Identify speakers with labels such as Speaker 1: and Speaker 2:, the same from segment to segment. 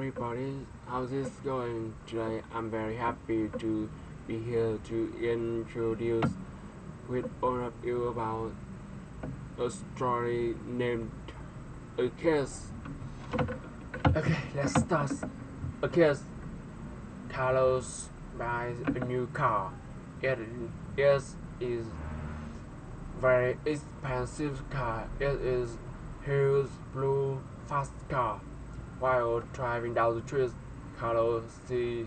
Speaker 1: everybody, how's this going? Today I'm very happy to be here to introduce with all of you about a story named A Kiss. Okay, let's start. A Kiss. Carlos buys a new car. It is very expensive car. It is his blue fast car. While driving down the street, Carlos sees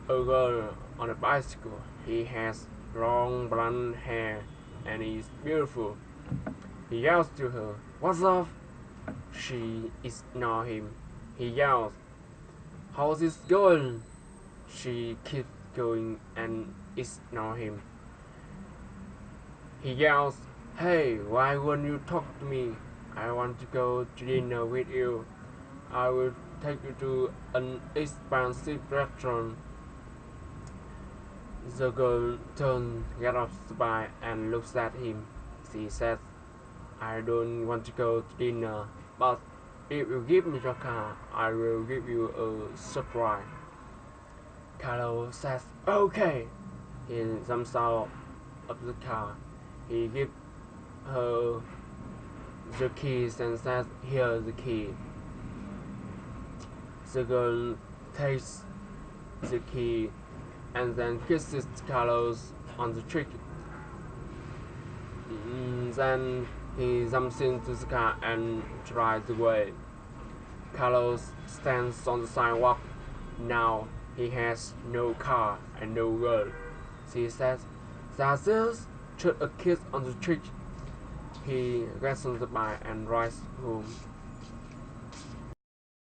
Speaker 1: a girl on a bicycle. He has long blonde hair and is beautiful. He yells to her, "What's up?" She ignores him. He yells, "How's it going?" She keeps going and ignores him. He yells, "Hey, why won't you talk to me? I want to go to dinner with you. I will take you to an expensive restaurant." The girl turns, gets off the bike and looks at him. She says, "I don't want to go to dinner, but if you give me your car, I will give you a surprise." Carlos says, "Okay." He jumps out of the car. He gives her the keys and says, "Here's the key." The girl takes the key and then kisses Carlos on the cheek. Then he jumps into the car and drives away. Carlos stands on the sidewalk. Now he has no car and no girl. She says, "That's it, just a kiss on the cheek." He gets on the bike and rides home.